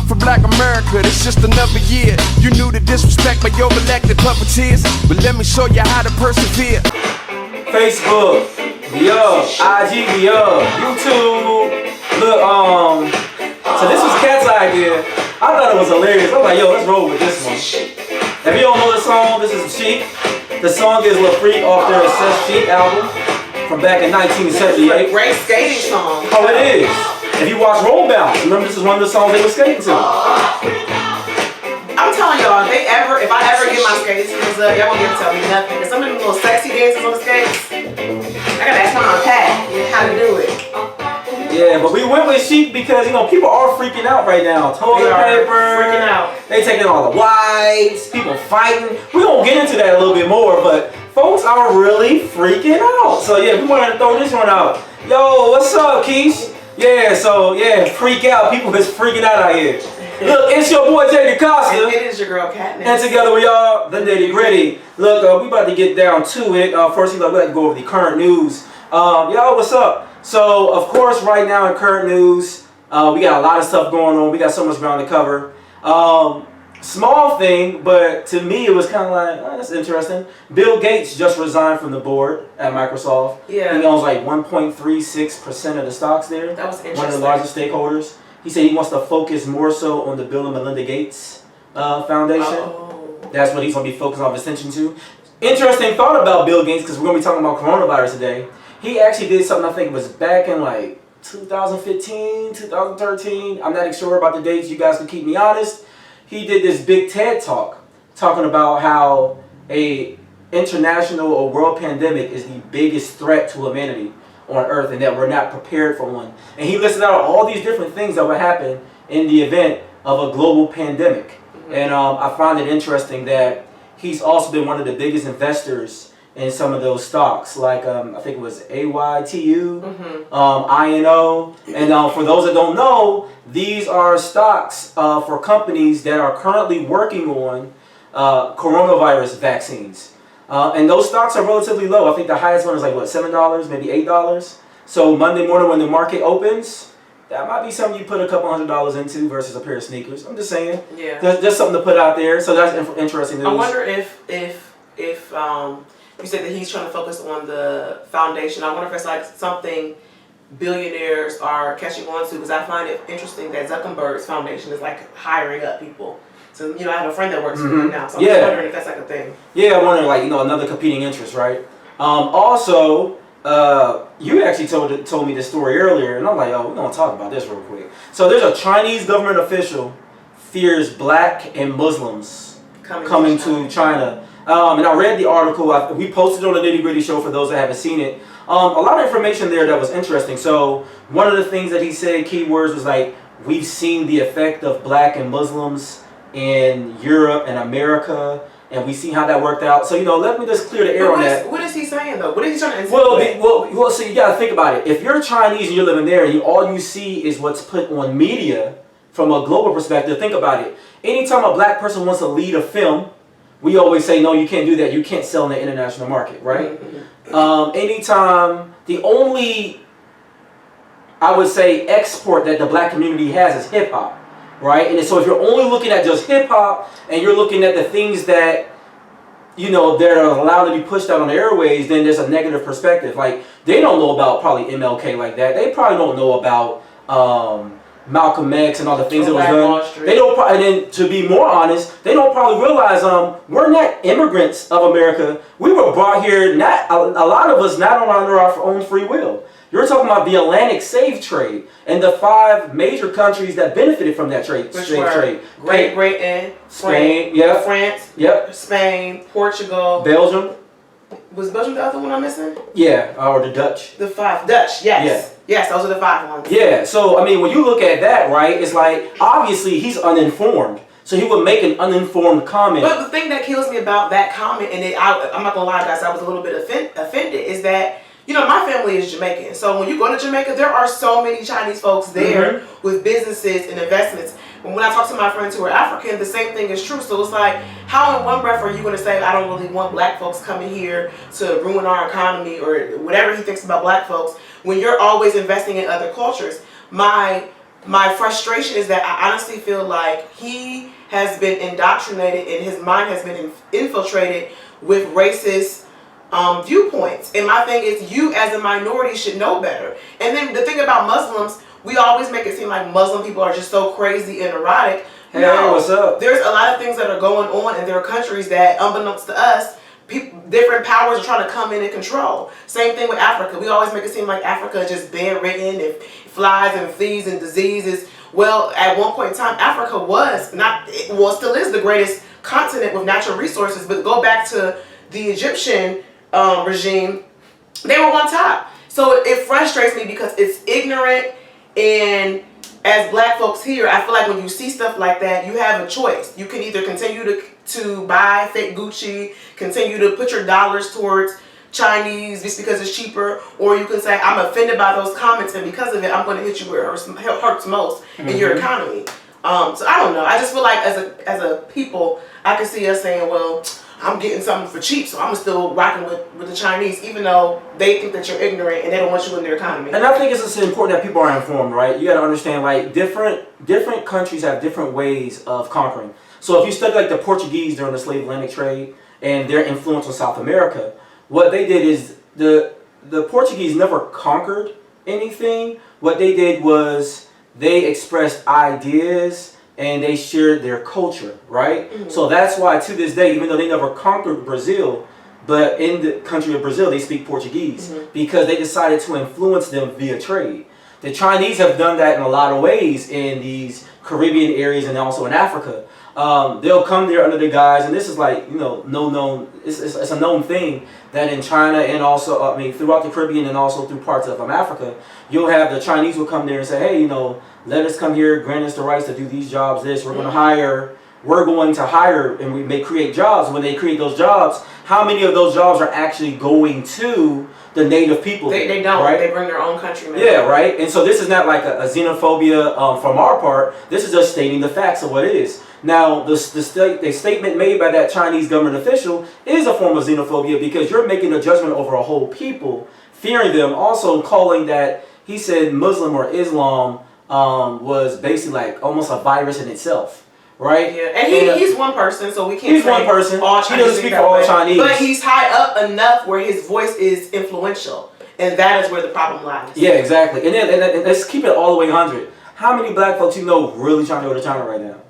for Black America, it's just another year. You knew the disrespect by your elected puppeteers, but let me show you how to persevere. Facebook, we up. IG, we up. YouTube. Look, so this was Cat's idea. I thought it was hilarious. I was like, yo, let's roll with this one. If you don't know the song, this is Chic. The song is La Freak off their Assess Chic album from back in 1978. Great skating song. Oh, it is. If you watch Roll Bounce, remember this is one of the songs they were skating to. I'm telling y'all, if I ever get my skating skills up, y'all won't get to tell me nothing. Cause some of them little sexy dances on the skates, I gotta ask my Aunt Pat how to do it. Yeah, but we went with Chic because, you know, people are freaking out right now. Toilet paper. Freaking out. They taking all the wipes. People fighting. We're going to get into that a little bit more, but folks are really freaking out. So, yeah, we wanted to throw this one out. Yo, what's up, Keish? Yeah, so, yeah, freak out. People is freaking out here. Look, it's your boy, Jay DeCosta. It is your girl, Katniss. And together we are the Nitty Gritty. Look, we about to get down to it. First, we like to go over the current news. Y'all, what's up? So, of course, right now in current news, we got a lot of stuff going on. We got so much ground to cover. Small thing, but to me it was kind of like, oh, that's interesting. Bill Gates just resigned from the board at Microsoft. Yeah. He owns like 1.36% of the stocks there. That was interesting. One of the largest stakeholders. He said he wants to focus more so on the Bill and Melinda Gates Foundation. Oh. That's what he's going to be focusing his attention to. Interesting thought about Bill Gates, because we're going to be talking about coronavirus today. He actually did something I think was back in like 2015, 2013. I'm not sure about the dates. You guys can keep me honest. He did this big TED talk talking about how a international or world pandemic is the biggest threat to humanity on Earth and that we're not prepared for one. And he listed out all these different things that would happen in the event of a global pandemic. Mm-hmm. And I find it interesting that he's also been one of the biggest investors in some of those stocks, like I think it was AYTU, INO, and for those that don't know, these are stocks for companies that are currently working on coronavirus vaccines, and those stocks are relatively low. I think the highest one is like what, $7, maybe $8. So Monday morning when the market opens, that might be something you put a couple $100s into versus a pair of sneakers. I'm just saying, yeah, just something to put out there. So that's interesting news. I wonder if you said that he's trying to focus on the foundation. I wonder if it's like something billionaires are catching on to, because I find it interesting that Zuckerberg's foundation is like hiring up people. So, you know, I have a friend that works for him now, so I'm just wondering if that's like a thing. Yeah, I wonder, like, you know, another competing interest, right? Also, you actually told me this story earlier, and I'm like, oh, we're going to talk about this real quick. So there's a Chinese government official fears black and Muslims coming to China. And I read the article. We posted it on the Nitty Gritty show for those that haven't seen it. A lot of information there that was interesting. So one of the things that he said, keywords, was like, we've seen the effect of black and Muslims in Europe and America, and we've seen how that worked out. So, you know, let me just clear the air on that. What is he saying, though? What is he trying to insinuate? Well, so you got to think about it. If you're Chinese and you're living there, and all you see is what's put on media from a global perspective, think about it. Anytime a black person wants to lead a film, we always say, no, you can't do that. You can't sell in the international market, right? Anytime, the only, I would say, export that the black community has is hip-hop, right? And so if you're only looking at just hip-hop and you're looking at the things that, you know, that are allowed to be pushed out on the airways, then there's a negative perspective. Like, they don't know about probably MLK like that. They probably don't know about Malcolm X and all the things that was done. They don't. And then, to be more honest, they don't probably realize we're not immigrants of America. We were brought here, not a lot of us, not under our own free will. You're talking about the Atlantic slave trade and the 5 major countries that benefited from that trade. Great Britain, Spain, France, Spain, Portugal, Belgium. Was Belgium the other one I'm missing? Yeah, or the Dutch. The 5 Dutch, yes. Yeah. Yes, those are the 5 ones. Yeah, so I mean, when you look at that, right, it's like, obviously he's uninformed. So he would make an uninformed comment. But the thing that kills me about that comment, and I'm not gonna lie, guys, I was a little bit offended, is that, you know, my family is Jamaican. So when you go to Jamaica, there are so many Chinese folks there with businesses and investments. And when I talk to my friends who are African, the same thing is true. So it's like, how in one breath are you going to say, I don't really want black folks coming here to ruin our economy or whatever he thinks about black folks, when you're always investing in other cultures? My my frustration is that I honestly feel like he has been indoctrinated and his mind has been infiltrated with racist viewpoints. And my thing is, you as a minority should know better. And then the thing about Muslims, we always make it seem like Muslim people are just so crazy and erotic. Hey, what's up? There's a lot of things that are going on in their countries that, unbeknownst to us, different powers are trying to come in and control. Same thing with Africa. We always make it seem like Africa is just bedridden and flies and fleas and diseases. Well, at one point in time, Africa was not, well, still is the greatest continent with natural resources. But go back to the Egyptian regime, they were on top. So it frustrates me because it's ignorant. And as black folks here, I feel like when you see stuff like that, you have a choice. You can either continue to buy fake Gucci, continue to put your dollars towards Chinese just because it's cheaper, or you can say, I'm offended by those comments, and because of it, I'm going to hit you where it hurts most in your economy. So I don't know. I just feel like as a people, I can see us saying, well, I'm getting something for cheap, so I'm still rocking with the Chinese, even though they think that you're ignorant and they don't want you in their economy. And I think it's just important that people are informed, right? You got to understand, like, different countries have different ways of conquering. So if you study, like, the Portuguese during the slave Atlantic trade and their influence on South America, what they did is the Portuguese never conquered anything. What they did was they expressed ideas and they shared their culture, right? Mm-hmm. So that's why to this day, even though they never conquered Brazil, but in the country of Brazil, they speak Portuguese because they decided to influence them via trade. The Chinese have done that in a lot of ways in these Caribbean areas and also in Africa. They'll come there under the guise, and this is like, you know, it's a known thing that in China and also, throughout the Caribbean and also through parts of Africa, you'll have the Chinese will come there and say, hey, you know, let us come here, grant us the rights to do these jobs, we're going to hire, and we may create jobs. When they create those jobs, how many of those jobs are actually going to the native people? They don't, right? They bring their own countrymen. Yeah, right? And so this is not like a xenophobia from our part. This is just stating the facts of what it is. Now, the statement made by that Chinese government official is a form of xenophobia because you're making a judgment over a whole people, fearing them, also calling that, he said Muslim or Islam was basically like almost a virus in itself. Right? Yeah, and he's one person, so we can't he's one person. All Chinese. He doesn't speak for all Chinese. But he's high up enough where his voice is influential. And that is where the problem lies. Yeah, exactly. And then let's keep it all the way 100. How many black folks you know really trying to go to China right now?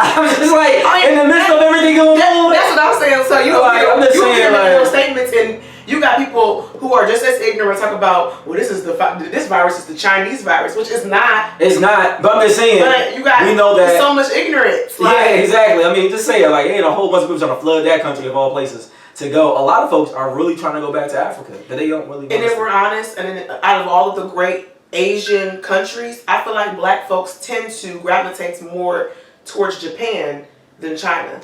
I'm just like, in the midst of everything going on. That's what I'm saying. So I'm just saying, those statements, and you got people who are just as ignorant talk about, well, this virus is the Chinese virus, which is not. It's not. But I'm just saying, we know that so much ignorance. Yeah, exactly. I mean, just saying, like, ain't a whole bunch of people trying to flood that country of all places to go. A lot of folks are really trying to go back to Africa, but they don't really. And if we're honest, and then out of all of the great Asian countries, I feel like black folks tend to gravitate more towards Japan than China.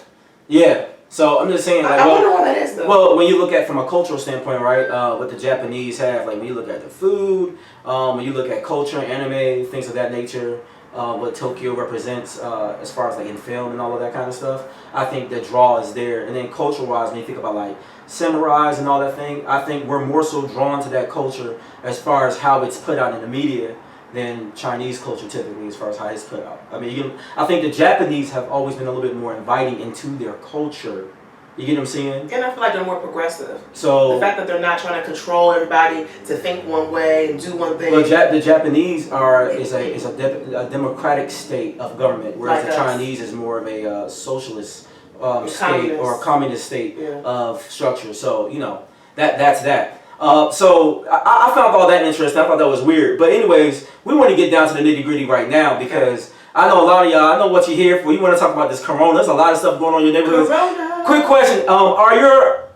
Yeah. So I'm just saying, like, I wonder why that is, though. Well, when you look at from a cultural standpoint, right, what the Japanese have, like when you look at the food, when you look at culture, anime, things of that nature, what Tokyo represents as far as like in film and all of that kind of stuff, I think the draw is there. And then culture-wise, when you think about like samurais and all that thing, I think we're more so drawn to that culture as far as how it's put out in the media than Chinese culture typically as far as how it's put out. I mean, I think the Japanese have always been a little bit more inviting into their culture. You get what I'm saying? And I feel like they're more progressive. So the fact that they're not trying to control everybody to think one way and do one thing. Well, the Japanese is a democratic state of government, whereas like the Chinese is more of a socialist state or a communist state of structure. So you know that's that. So I found all that interesting. I thought that was weird. But anyways, we want to get down to the nitty gritty right now because I know a lot of y'all, I know what you're here for. You want to talk about this corona. There's a lot of stuff going on in your neighborhood. Quick question.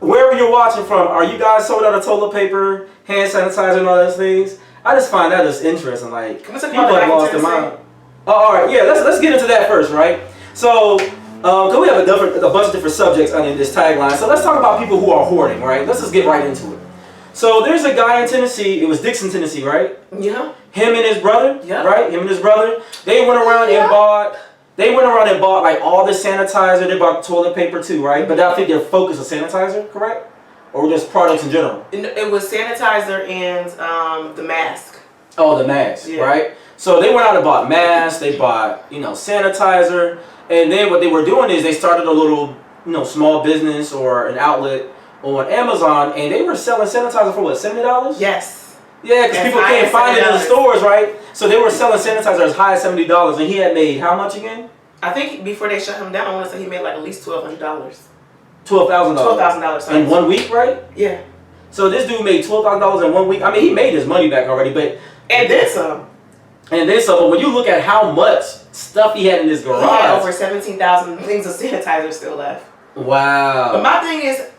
Wherever you're watching from, are you guys sold out of toilet paper, hand sanitizer, and all those things? I just find that just interesting. Like, people have lost their mind. All right, yeah, let's get into that first, right? So, because we have a bunch of different subjects under this tagline. So let's talk about people who are hoarding, right? Let's just get right into it. So there's a guy in Tennessee, it was Dixon, Tennessee, right? Yeah. Him and his brother, right? Him and his brother, they went around and bought like all the sanitizer, they bought toilet paper too, right? But I think their focus is sanitizer, correct? Or just products in general? It was sanitizer and the mask. Oh, the mask, right? So they went out and bought masks, they bought, sanitizer, and then what they were doing is they started a little, small business or an outlet on Amazon, and they were selling sanitizer for what, $70? Yes. Yeah, because people can't find it in the stores, right? So they were selling sanitizer as high as $70, and he had made how much again? I think before they shut him down, I want to say he made like at least $1,200. $12,000. $12,000 in 1 week, right? Yeah. So this dude made $12,000 in 1 week. I mean, he made his money back already, but and then some. But when you look at how much stuff he had in his garage, he had over 17,000 things of sanitizer still left. Wow. But my thing is,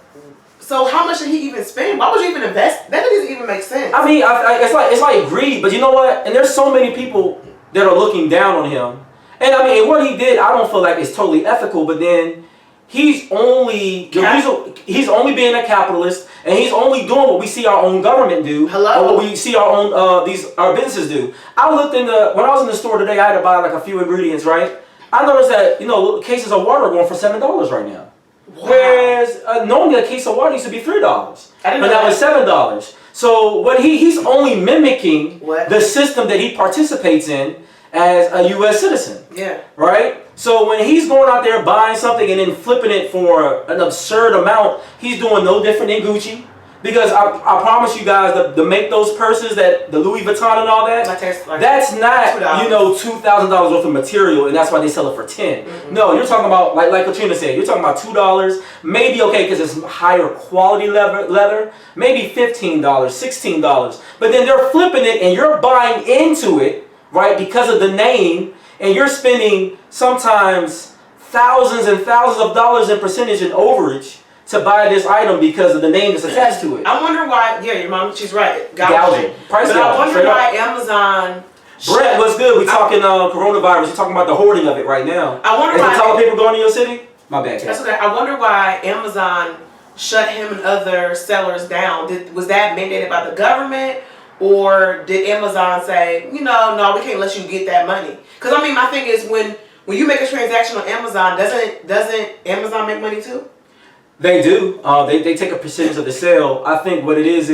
so how much did he even spend? Why would you even invest? That doesn't even make sense. I mean, it's like greed, but you know what? And there's so many people that are looking down on him. And I mean, what he did, I don't feel like it's totally ethical. But then he's only being a capitalist, and he's only doing what we see our own government do, or what we see our own our businesses do. I looked when I was in the store today, I had to buy like a few ingredients, right? I noticed that cases of water are going for $7 right now. Wow. Whereas normally a case of water used to be $3, but now it's $7. So what he's only mimicking the system that he participates in as a U.S. citizen. Yeah. Right? So when he's going out there buying something and then flipping it for an absurd amount, he's doing no different than Gucci. Because I promise you guys, to make those purses, the Louis Vuitton and all that, that's not, $2,000 worth of material, and that's why they sell it for $10. Mm-hmm. No, you're talking about, like Katrina said, you're talking about $2, maybe, because it's higher quality leather, maybe $15, $16. But then they're flipping it, and you're buying into it, right, because of the name, and you're spending sometimes thousands and thousands of dollars in percentage and overage to buy this item because of the name that's attached to it. I wonder why, your mom, she's right. Gouging. Price but gouging. I wonder why Amazon... Brett, what's good? We talking coronavirus. We're talking about the hoarding of it right now. I wonder why... Is the toilet paper going to your city? My bad, Kat. That's okay. I wonder why Amazon shut him and other sellers down. Was that mandated by the government? Or did Amazon say, no, we can't let you get that money? Because, I mean, my thing is when you make a transaction on Amazon, doesn't Amazon make money too? They do. They take a percentage of the sale. I think what it is,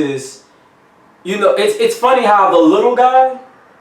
it's funny how the little guy,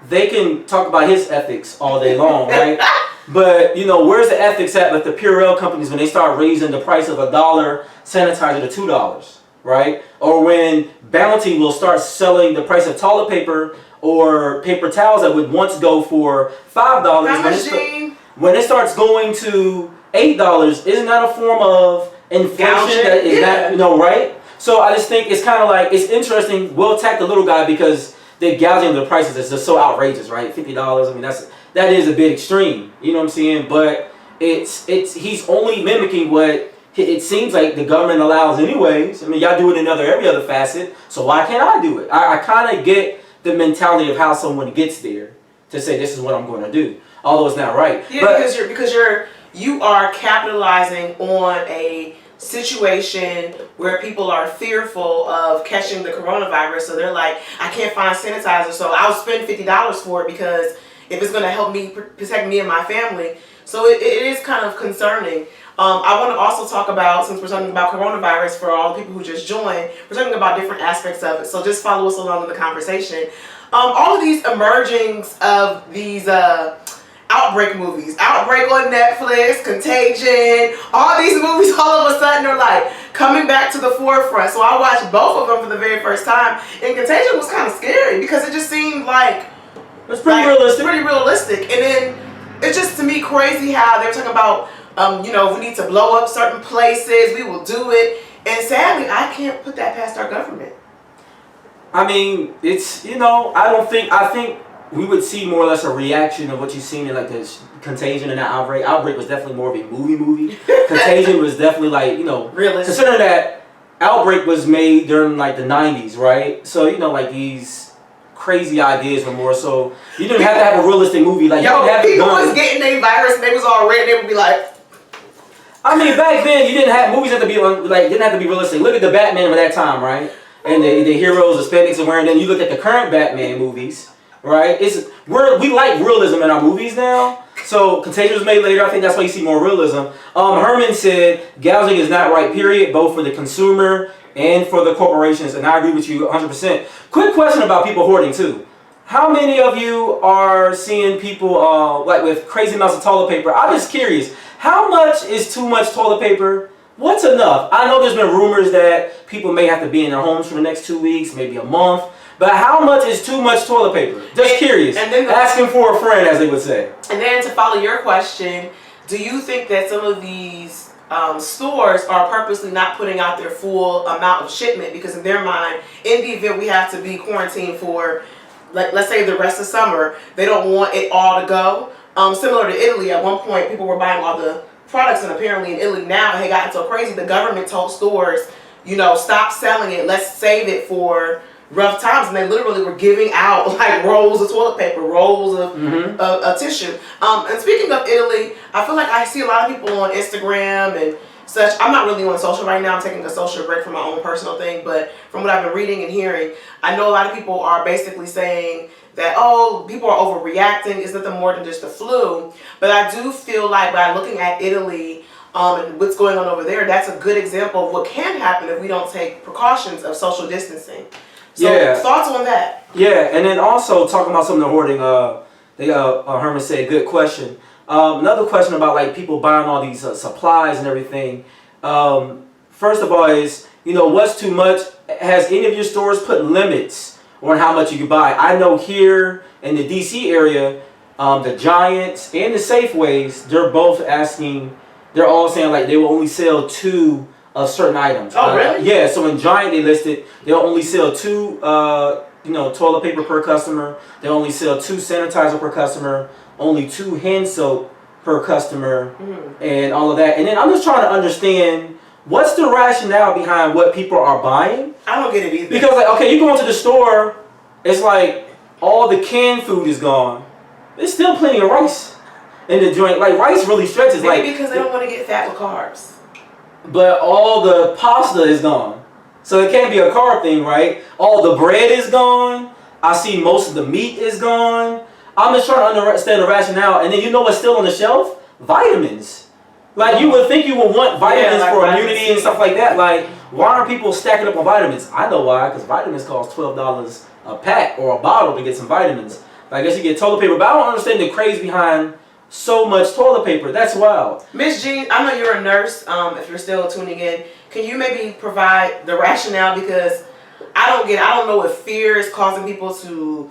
they can talk about his ethics all day long, right? But, where's the ethics at with the Purell companies when they start raising the price of $1 sanitizer to $2, right? Or when Bounty will start selling the price of toilet paper or paper towels that would once go for $5. When it starts going to $8, isn't that a form of inflation that is not, right? So I just think it's kind of like, it's interesting. We'll attack the little guy because they're gouging the prices. It's just so outrageous, right? $50. I mean, that is a bit extreme. You know what I'm saying? But he's only mimicking what it seems like the government allows anyways. I mean, y'all do it in every other facet. So why can't I do it? I kind of get the mentality of how someone gets there to say this is what I'm going to do, although it's not right. Yeah, but because you are capitalizing on a situation where people are fearful of catching the coronavirus. So they're like, I can't find sanitizer, so I'll spend $50 for it because if it's going to help me protect me and my family. So it is kind of concerning. I want to also talk about, since we're talking about coronavirus for all the people who just joined, we're talking about different aspects of it. So just follow us along in the conversation. All of these emergings of these outbreak movies, Outbreak on Netflix, Contagion, all these movies all of a sudden are like coming back to the forefront. So I watched both of them for the very first time, and Contagion was kind of scary because it just seemed like it's pretty realistic. Pretty realistic. And then it's just to me crazy how they're talking about we need to blow up certain places, we will do it. And sadly, I can't put that past our government. I mean, it's, I think we would see more or less a reaction of what you've seen in like this Contagion and that Outbreak. Outbreak was definitely more of a movie. Contagion was definitely like, realistic. Considering that Outbreak was made during like the 90s, right? So, like these crazy ideas were more so, you didn't have to have a realistic movie. Like, people was getting their virus and they was all red, they would be like, I mean, back then, you didn't have, movies had to be, didn't have to be realistic. Look at the Batman of that time, right? And the heroes, aesthetics, and wearing. Then you look at the current Batman movies, right? We like realism in our movies now. So Contagion was made later. I think that's why you see more realism. Herman said gouging is not right, period, both for the consumer and for the corporations. And I agree with you 100%. Quick question about people hoarding too. How many of you are seeing people like with crazy amounts of toilet paper? I'm just curious. How much is too much toilet paper? What's enough? I know there's been rumors that people may have to be in their homes for the next 2 weeks, maybe a month. But how much is too much toilet paper? Just curious. And then asking for a friend, as they would say. And then to follow your question, do you think that some of these stores are purposely not putting out their full amount of shipment because in their mind, in the event we have to be quarantined for, like, let's say the rest of summer, they don't want it all to go? Similar to Italy, at one point people were buying all the products, and apparently in Italy now it had gotten so crazy the government told stores, stop selling it, let's save it for rough times, and they literally were giving out like rolls of toilet paper, rolls of tissue. And speaking of Italy, I feel like I see a lot of people on Instagram and such. I'm not really on social right now. I'm taking a social break from my own personal thing, but from what I've been reading and hearing, I know a lot of people are basically saying that, oh, people are overreacting. It's nothing more than just the flu. But I do feel like by looking at Italy and what's going on over there, that's a good example of what can happen if we don't take precautions of social distancing. So, thoughts on that? Yeah, and then also talking about some of the hoarding, Herman said, good question. Another question about like people buying all these supplies and everything. First of all is, what's too much? Has any of your stores put limits on how much you can buy? I know here in the DC area, the Giants and the Safeways, they're all saying like they will only sell 2 of certain items. Oh, really? Yeah, so in Giant they listed they'll only sell 2 toilet paper per customer. They'll only sell 2 sanitizer per customer, only 2 hand soap per customer, and all of that. And then I'm just trying to understand what's the rationale behind what people are buying. I don't get it either. Because like, okay, you go into the store, it's like all the canned food is gone. There's still plenty of rice in the joint. Like rice really stretches. Maybe because they don't want to get fat with carbs. But all the pasta is gone. So it can't be a carb thing, right? All the bread is gone. I see most of the meat is gone. I'm just trying to understand the rationale. And then you know what's still on the shelf? Vitamins. Like you would think you would want vitamins for immunity and stuff like that. Like why aren't people stacking up on vitamins? I know why, because vitamins cost $12 a pack or a bottle to get some vitamins. I guess you get toilet paper, but I don't understand the craze behind so much toilet paper. That's wild. Miss Jean, I know you're a nurse. If you're still tuning in, can you maybe provide the rationale? Because I don't know if fear is causing people to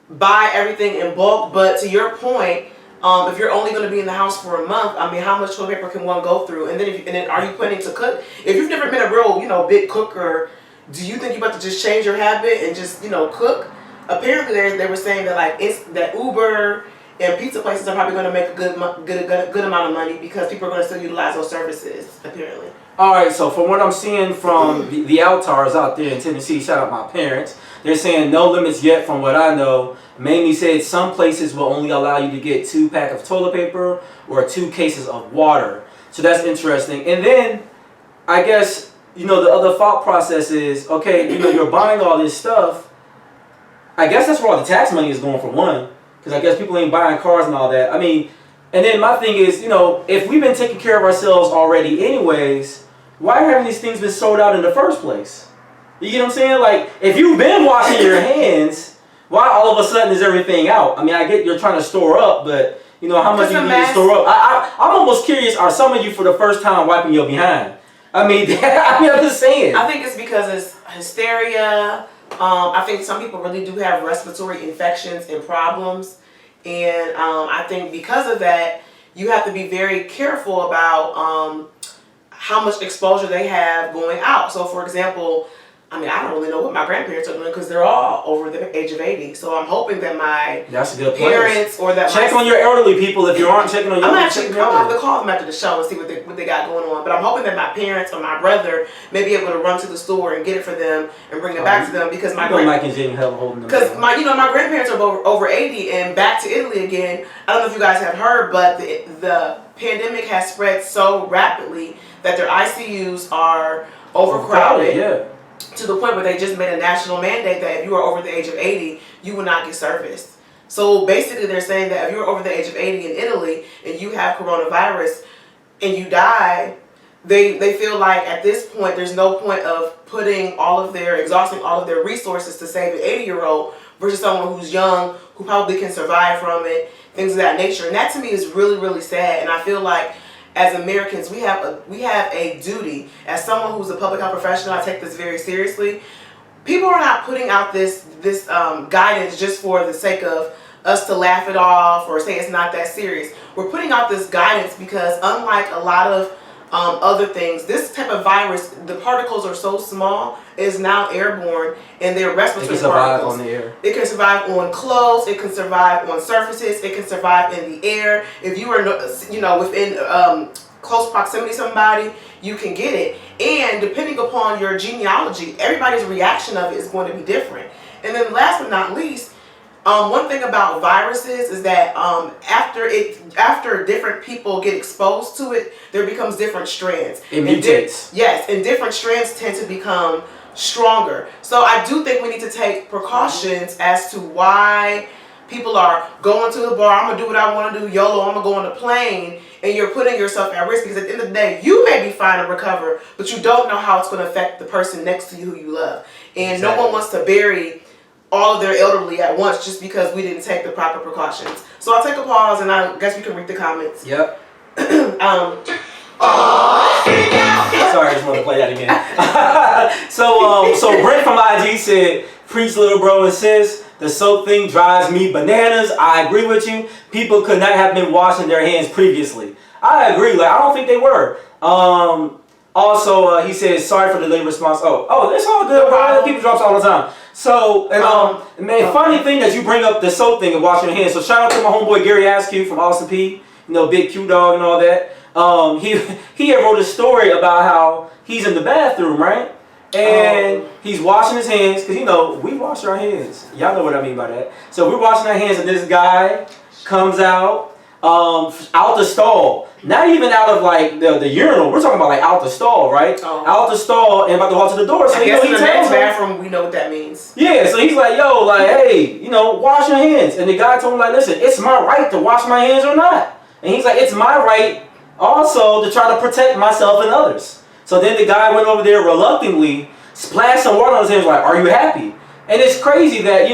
buy everything in bulk. But to your point, if you're only going to be in the house for a month, I mean, how much toilet paper can one go through? And then, are you planning to cook? If you've never been a real, big cooker, do you think you're about to just change your habit and just, cook? Apparently, they were saying that that Uber and pizza places are probably going to make a good amount of money because people are going to still utilize those services, apparently. All right, so from what I'm seeing from the Altars out there in Tennessee, shout out my parents, they're saying no limits yet from what I know. Mamie said some places will only allow you to get 2 packs of toilet paper or 2 cases of water. So that's interesting. And then, I guess, the other thought process is, okay, you're buying all this stuff. I guess that's where all the tax money is going for one. Because I guess people ain't buying cars and all that. I mean, and then my thing is, if we've been taking care of ourselves already anyways, why haven't these things been sold out in the first place? You get what I'm saying? Like, if you've been washing your hands, why all of a sudden is everything out? I mean, I get you're trying to store up, but, how much do you need to store up? I'm almost curious, are some of you for the first time wiping your behind? I mean, I'm just saying. I think it's because it's hysteria. I think some people really do have respiratory infections and problems. And I think because of that, you have to be very careful about how much exposure they have going out. So, for example, I don't really know what my grandparents are doing because they're all over the age of 80. So I'm hoping that my parents or that check on your elderly people if you aren't checking on your elderly. I'm going to have to call them after the show and see what they got going on. But I'm hoping that my parents or my brother may be able to run to the store and get it for them and bring it back to them because my grandparents are over 80 and back to Italy again. I don't know if you guys have heard, but the pandemic has spread so rapidly that their ICUs are overcrowded. Yeah. To the point where they just made a national mandate that if you are over the age of 80, you will not get serviced. So basically they're saying that if you're over the age of 80 in Italy and you have coronavirus and you die, they feel like at this point there's no point of exhausting all of their resources to save an 80-year-old versus someone who's young, who probably can survive from it, things of that nature. And that to me is really, really sad. And I feel like as Americans, we have a duty. As someone who's a public health professional, I take this very seriously. People are not putting out this guidance just for the sake of us to laugh it off or say it's not that serious. We're putting out this guidance because unlike a lot of other things, this type of virus, the particles are so small, it is now airborne, and they're respiratory particles. On the air. It can survive on clothes, it can survive on surfaces, it can survive in the air. If you are, within close proximity to somebody, you can get it. And depending upon your genealogy, everybody's reaction of it is going to be different. And then last but not least, one thing about viruses is that after different people get exposed to it, there becomes different strands. It mutates. Yes, and different strands tend to become stronger. So I do think we need to take precautions as to why people are going to the bar. I'm gonna do what I want to do. YOLO. I'm gonna go on a plane, and you're putting yourself at risk because at the end of the day, you may be fine and recover, but you don't know how it's going to affect the person next to you who you love. And Exactly. No one wants to bury all of their elderly at once just because we didn't take the proper precautions. So I'll take a pause, and I guess we can read the comments. Yep. Sorry, I just want to play that again. So Brent from IG said, "Preach, little bro and sis. The soap thing drives me bananas. I agree with you. People could not have been washing their hands previously." I agree. Like, I don't think they were. Also, he says, "Sorry for the late response." Oh, it's all good, bro. People drops all the time. So, man, funny thing that you bring up the soap thing and washing your hands. So shout out to my homeboy Gary Askew from Austin P. Big Q Dog and all that. He wrote a story about how he's in the bathroom, right? And he's washing his hands, because, we wash our hands. Y'all know what I mean by that. So we're washing our hands, and this guy comes out the stall. Not even out of, like, the urinal. We're talking about, like, out the stall, right? Out the stall and about to walk to the door. So, I guess in the men's bathroom, we know what that means. Yeah, so he's like, yo, like, hey, wash your hands. And the guy told him, like, listen, it's my right to wash my hands or not. And he's like, it's my right also to try to protect myself and others. So then the guy went over there reluctantly, splashed some water on his hands, like, are you happy? And it's crazy that,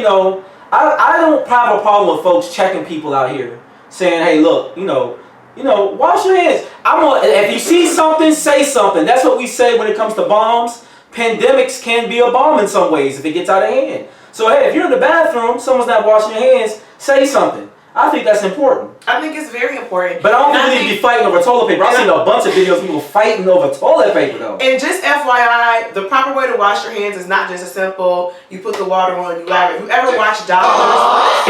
I don't have a problem with folks checking people out here, saying, hey, look, wash your hands. If you see something, say something. That's what we say when it comes to bombs. Pandemics can be a bomb in some ways if it gets out of hand. So, hey, if you're in the bathroom, someone's not washing your hands, say something. I think that's important. I think it's very important. But I don't think we need to be fighting over toilet paper. I've seen a bunch of videos of people fighting over toilet paper, though. And just FYI, the proper way to wash your hands is not just a simple, you put the water on, you lather. If you ever watch doctors...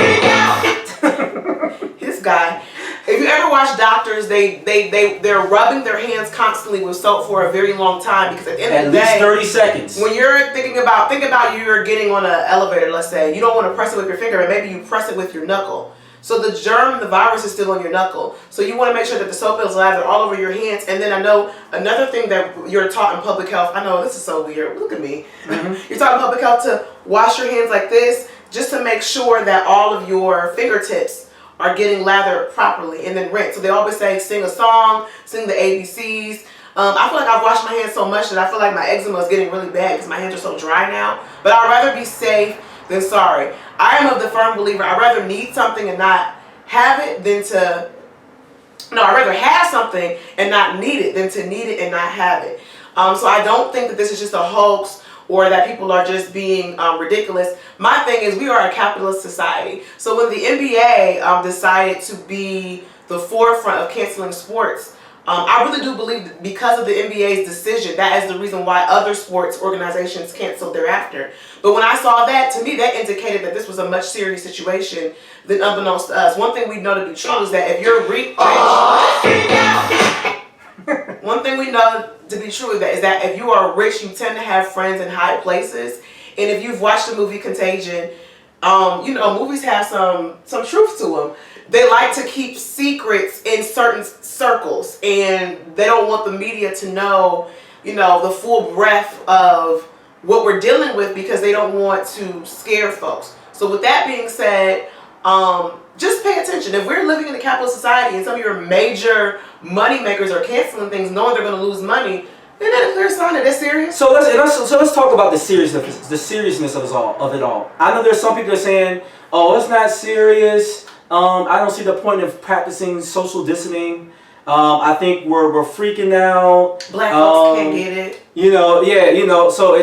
This guy. If you ever watch doctors, they're rubbing their hands constantly with soap for a very long time because at the end of the day... At least 30 seconds. When you're think about you're getting on an elevator, let's say. You don't want to press it with your finger, but maybe you press it with your knuckle. So the germ, the virus is still on your knuckle. So you want to make sure that the soap is lathered all over your hands. And then I know another thing that you're taught in public health, I know this is so weird, look at me. Mm-hmm. You're taught in public health to wash your hands like this just to make sure that all of your fingertips are getting lathered properly and then rinsed. So they always say sing a song, sing the ABCs. I feel like I've washed my hands so much that I feel like my eczema is getting really bad because my hands are so dry now. But I'd rather be safe than sorry. I am of the firm believer I'd rather need something and not have it than to... No, I'd rather have something and not need it than to need it and not have it. So I don't think that this is just a hoax or that people are just being ridiculous. My thing is we are a capitalist society. So when the NBA decided to be the forefront of canceling sports, I really do believe that because of the NBA's decision, that is the reason why other sports organizations canceled thereafter. But when I saw that, to me, that indicated that this was a much serious situation than unbeknownst to us. One thing we know to be true is that if you're rich, one thing we know to be true is that if you are rich, you tend to have friends in high places. And if you've watched the movie Contagion, movies have some truth to them. They like to keep secrets in certain circles, and they don't want the media to know, the full breadth of what we're dealing with because they don't want to scare folks. So with that being said, just pay attention. If we're living in a capitalist society and some of your major money makers are canceling things knowing they're going to lose money, Isn't that a clear sign that it's serious? So let's talk about the seriousness of it all. I know there's some people that are saying, "Oh, it's not serious. I don't see the point of practicing social distancing. I think we're freaking out. Black folks can't get it. So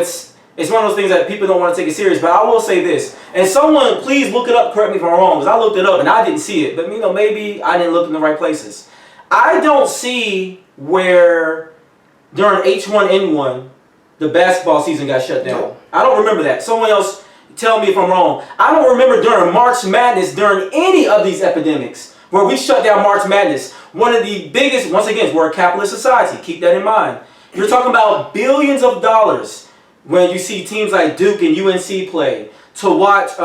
it's one of those things that people don't want to take it serious. But I will say this, and someone please look it up. Correct me if I'm wrong, because I looked it up and I didn't see it. But maybe I didn't look in the right places. I don't see where during H1N1 the basketball season got shut down. No. I don't remember that. Someone else tell me if I'm wrong. I don't remember during March Madness, during any of these epidemics, where we shut down March Madness. One of the biggest, once again, we're a capitalist society. Keep that in mind. You're talking about billions of dollars when you see teams like Duke and UNC play, to watch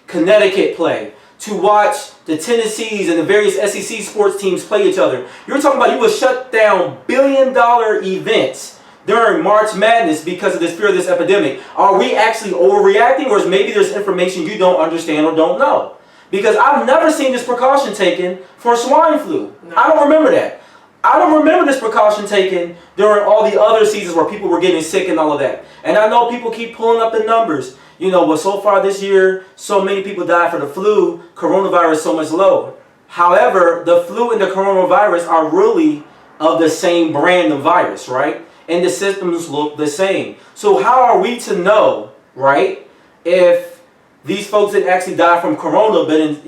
Connecticut play, to watch the Tennessees and the various SEC sports teams play each other. You're talking about you would shut down billion-dollar events during March Madness because of this fear of this epidemic. Are we actually overreacting, or is maybe there's information you don't understand or don't know? Because I've never seen this precaution taken for swine flu. No. I don't remember that. I don't remember this precaution taken during all the other seasons where people were getting sick and all of that. And I know people keep pulling up the numbers. But so far this year, so many people died for the flu, coronavirus so much lower. However, the flu and the coronavirus are really of the same brand of virus, right? And the symptoms look the same. So how are we to know, right, if these folks didn't actually die from corona,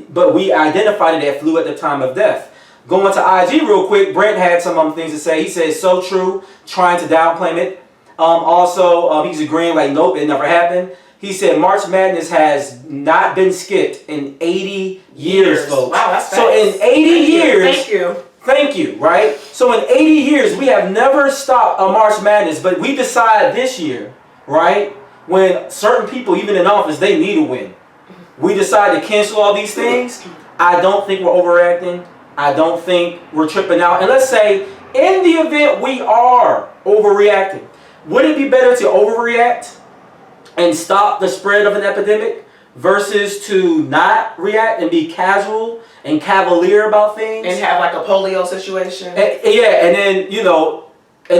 but we identified it as flu at the time of death? Going to IG real quick, Brent had some things to say. He said, so true, trying to downplay it. He's agreeing like, nope, it never happened. He said March Madness has not been skipped in 80 years, folks. Wow, that's fast. So in 80 years, Thank you, right? So in 80 years, we have never stopped a March Madness, but we decided this year, right, when certain people, even in office, they need a win. We decided to cancel all these things. I don't think we're overreacting. I don't think we're tripping out. And let's say, in the event we are overreacting, would it be better to overreact and stop the spread of an epidemic versus to not react and be casual and cavalier about things? And have like a polio situation? And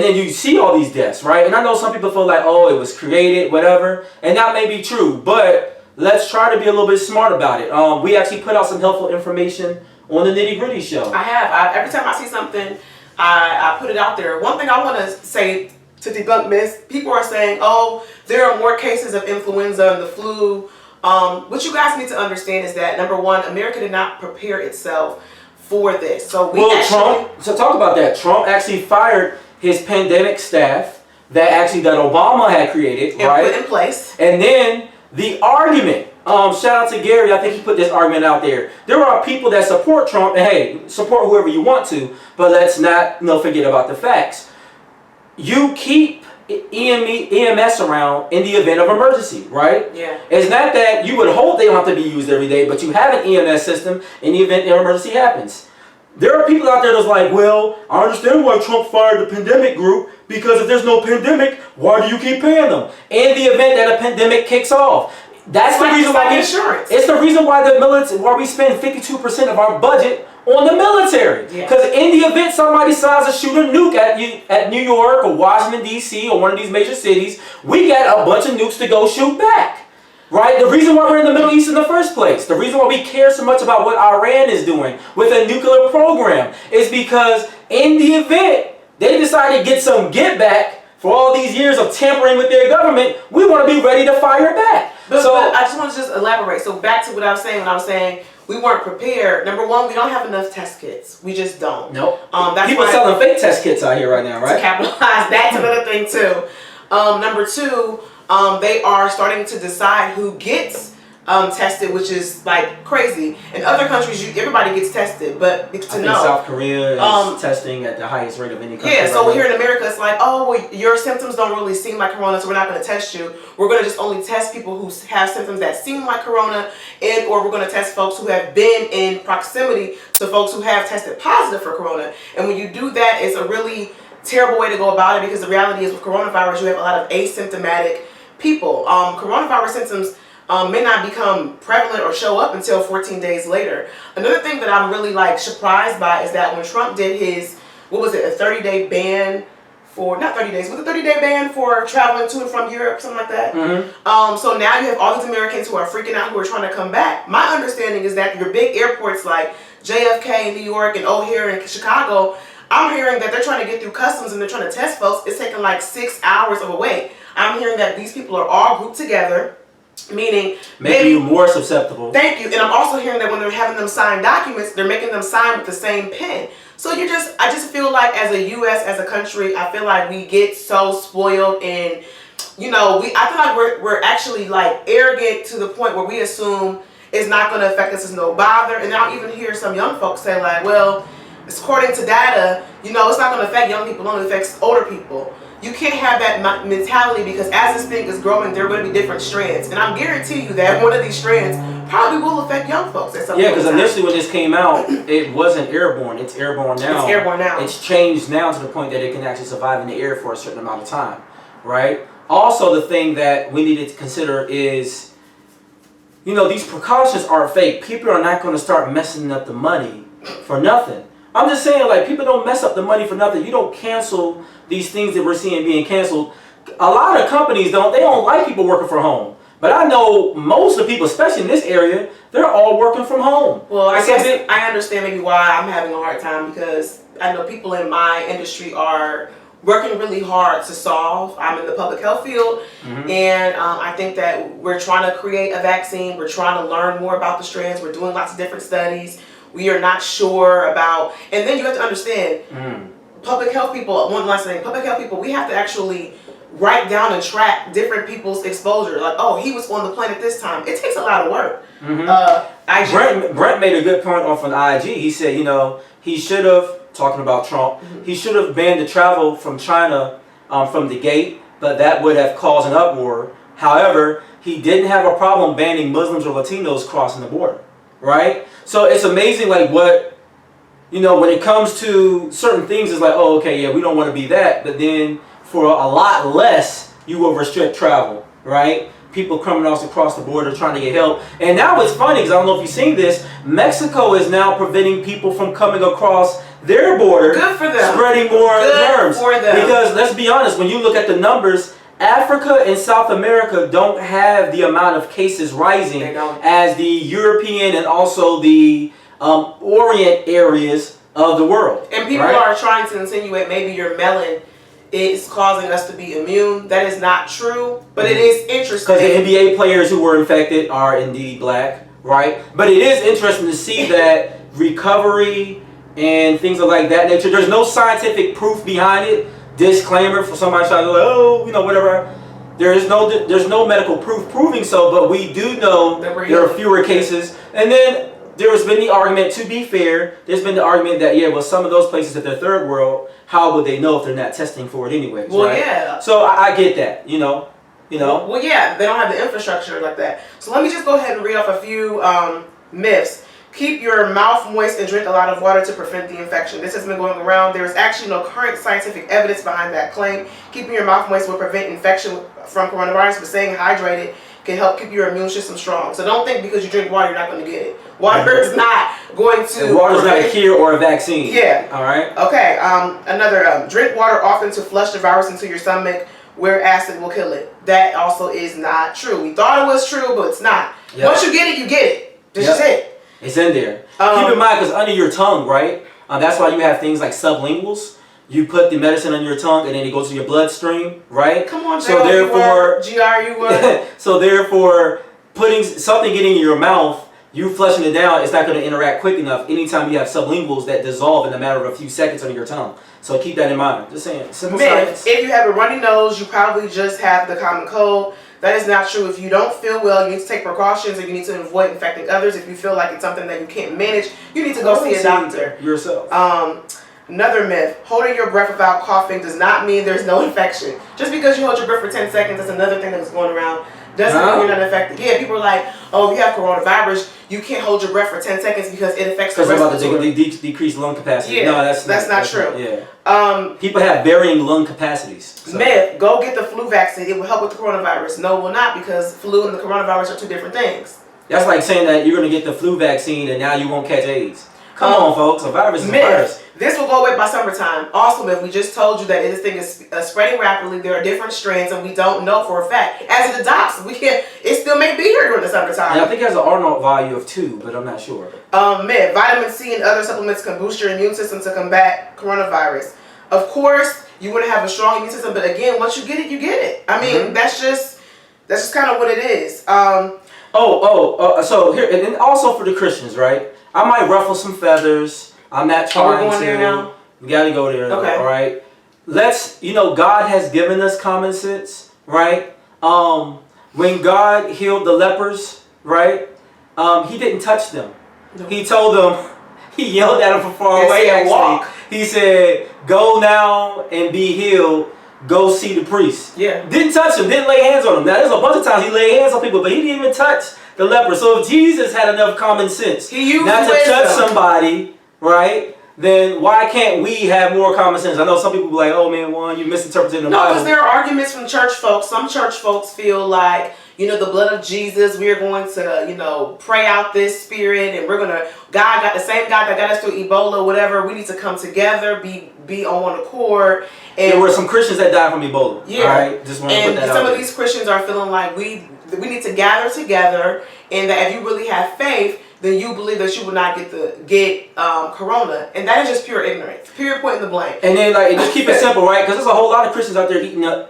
then you see all these deaths, right? And I know some people feel like, oh, it was created, whatever. And that may be true, but let's try to be a little bit smart about it. We actually put out some helpful information on the Nitty Gritty show. I have. Every time I see something, I put it out there. One thing I want to say to debunk myths, people are saying, oh, there are more cases of influenza and the flu. What you guys need to understand is that, number one, America did not prepare itself for this. So talk about that. Trump actually fired his pandemic staff that Obama had created, and right? put in place. And then the argument, shout out to Gary, I think he put this argument out there. There are people that support Trump, and hey, support whoever you want to, but let's not forget about the facts. You keep EMS around in the event of emergency, right? Yeah. It's not that you would hope they don't have to be used every day, but you have an EMS system in the event an emergency happens. There are people out there that's like, well, I understand why Trump fired the pandemic group, because if there's no pandemic, why do you keep paying them? In the event that a pandemic kicks off. That's the reason why insurance. It's the reason why why we spend 52% of our budget on the military. Because in the event somebody decides to shoot a nuke at New York or Washington, D.C. or one of these major cities, we got a bunch of nukes to go shoot back. Right? The reason why we're in the Middle East in the first place, the reason why we care so much about what Iran is doing with a nuclear program is because in the event they decide to get some get back for all these years of tampering with their government, we want to be ready to fire back. But I just want to just elaborate. So back to what I was saying when I was saying we weren't prepared. Number one, we don't have enough test kits. We just don't. Nope. That's people selling fake test kits out here right now, right? To capitalize, that's another thing too. Number two, they are starting to decide who gets tested, which is like crazy. In other countries, everybody gets tested, but I think South Korea is testing at the highest rate of any country. Yeah, so here in America, it's like, oh, well, your symptoms don't really seem like corona, so we're not going to test you. We're going to just only test people who have symptoms that seem like corona, or we're going to test folks who have been in proximity to folks who have tested positive for corona. And when you do that, it's a really terrible way to go about it, because the reality is with coronavirus, you have a lot of asymptomatic people. Coronavirus symptoms may not become prevalent or show up until 14 days later. Another thing that I'm really surprised by is that when Trump did his, a 30-day ban for not 30 days, with a 30-day ban for traveling to and from Europe, something like that. So now you have all these Americans who are freaking out, who are trying to come back. My understanding is that your big airports like JFK in New York and O'Hare in Chicago, I'm hearing that they're trying to get through customs and they're trying to test folks. It's taking like 6 hours of a wait. I'm hearing that these people are all grouped together, meaning making you more susceptible. Thank you. And I'm also hearing that when they're having them sign documents, they're making them sign with the same pen. So I just feel like as a U.S., as a country, I feel like we get so spoiled and, I feel like we're actually like arrogant to the point where we assume it's not going to affect us as no bother. And I'll even hear some young folks say like, well, according to data, it's not going to affect young people, it only affects older people. You can't have that mentality because as this thing is growing, there are going to be different strands. And I'm guarantee you that one of these strands probably will affect young folks at some point. Yeah, because initially when this came out, it wasn't airborne. It's airborne now. It's airborne now. It's changed now to the point that it can actually survive in the air for a certain amount of time, right? Also, the thing that we needed to consider is, these precautions are fake. People are not going to start messing up the money for nothing. I'm just saying, like, people don't mess up the money for nothing. You don't cancel these things that we're seeing being canceled. A lot of companies they don't like people working from home. But I know most of the people, especially in this area, they're all working from home. Well, I guess I understand maybe why I'm having a hard time, because I know people in my industry are working really hard to solve. I'm in the public health field, and I think that we're trying to create a vaccine. We're trying to learn more about the strands. We're doing lots of different studies. We are not sure about, and then you have to understand, public health people, one last thing, public health people, we have to actually write down and track different people's exposure. Like, oh, he was on the planet this time. It takes a lot of work. Brent made a good point off on IG. He said, he should have, talking about Trump, he should have banned the travel from China from the gate, but that would have caused an uproar. However, he didn't have a problem banning Muslims or Latinos crossing the border, right? So it's amazing, like, what, when it comes to certain things, it's like, oh, okay, yeah, we don't want to be that, but then for a lot less, you will restrict travel, right? People coming across the border trying to get help. And now it's funny, because I don't know if you've seen this, Mexico is now preventing people from coming across their border. Good for them. Spreading more germs. Good for them. Because let's be honest, when you look at the numbers, Africa and South America don't have the amount of cases rising as the European and also the Orient areas of the world. And people are trying to insinuate maybe your melon is causing us to be immune. That is not true, but it is interesting. Because the NBA players who were infected are indeed black, right? But it is interesting to see that recovery and things of like that nature, there's no scientific proof behind it. Disclaimer for somebody trying to go, oh, whatever. There's no medical proof proving so, but we do know there are fewer cases. And then there's been the argument, to be fair, there's been the argument that, yeah, well, some of those places that they're third world, how would they know if they're not testing for it anyways, well, right? Yeah. So I get that, Well, yeah, they don't have the infrastructure like that. So let me just go ahead and read off a few myths. Keep your mouth moist and drink a lot of water to prevent the infection. This has been going around. There is actually no current scientific evidence behind that claim. Keeping your mouth moist will prevent infection from coronavirus, but staying hydrated can help keep your immune system strong. So don't think because you drink water you're not going to get it. Water is not going to... Water is not a cure or a vaccine. Yeah. All right. Okay. Another, drink water often to flush the virus into your stomach where acid will kill it. That also is not true. We thought it was true, but it's not. Yep. Once you get it, you get it. This is it. It's in there. Keep in mind, because under your tongue, right? That's why you have things like sublinguals. You put the medicine on your tongue, and then it goes to your bloodstream, right? Come on, so therefore, GRU. So therefore, putting something getting in your mouth, you flushing it down, it's not going to interact quick enough. Anytime you have sublinguals that dissolve in a matter of a few seconds under your tongue. So keep that in mind. Just saying, simple science. If you have a runny nose, you probably just have the common cold. That is not true. If you don't feel well, you need to take precautions and you need to avoid infecting others. If you feel like it's something that you can't manage, you need to go see a doctor. Yourself. Another myth, holding your breath without coughing does not mean there's no infection. Just because you hold your breath for 10 seconds, that's another thing that's going around, doesn't mean you're not infected. Yeah, people are like, oh, if you have coronavirus, you can't hold your breath for 10 seconds because it affects the respiratory. Because decrease lung capacity. Yeah, no, that's not true. Yeah. People have varying lung capacities. So. Myth, go get the flu vaccine. It will help with the coronavirus. No, it will not, because flu and the coronavirus are two different things. That's like saying that you're going to get the flu vaccine and now you won't catch AIDS. Come on, folks. A virus is a virus. This will go away by summertime. Also, if we just told you that this thing is spreading rapidly, there are different strains, and we don't know for a fact. As it adopts, it still may be here during the summertime. Yeah, I think it has an R0 value of 2, but I'm not sure. Vitamin C and other supplements can boost your immune system to combat coronavirus. Of course, you want to have a strong immune system, but again, once you get it, you get it. I mean, that's just kind of what it is. So here, and then also for the Christians, right? I might ruffle some feathers. I'm not trying to. There now? We got to go there. Okay. All right. God has given us common sense, right? When God healed the lepers, right? He didn't touch them. No. He told them, he yelled at them from far away and walk. He said, "Go now and be healed. Go see the priest." Yeah. Didn't touch them. Didn't lay hands on them. Now, there's a bunch of times he laid hands on people, but he didn't even touch the leper. So if Jesus had enough common sense not to touch somebody, right? Then why can't we have more common sense? I know some people be like, "Oh man, you misinterpreted the Bible." No, because there are arguments from church folks. Some church folks feel like, the blood of Jesus, we're going to, pray out this spirit, and God got the same God that got us through Ebola, whatever. We need to come together, be on one accord. And there were some Christians that died from Ebola. Yeah. Right? Just want to put that out some there. of these Christians are feeling like we need to gather together, and that if you really have faith, then you believe that you will not get corona, and that is just pure ignorance. Period. Point in the blank. And then just keep it simple, right? Because there's a whole lot of Christians out there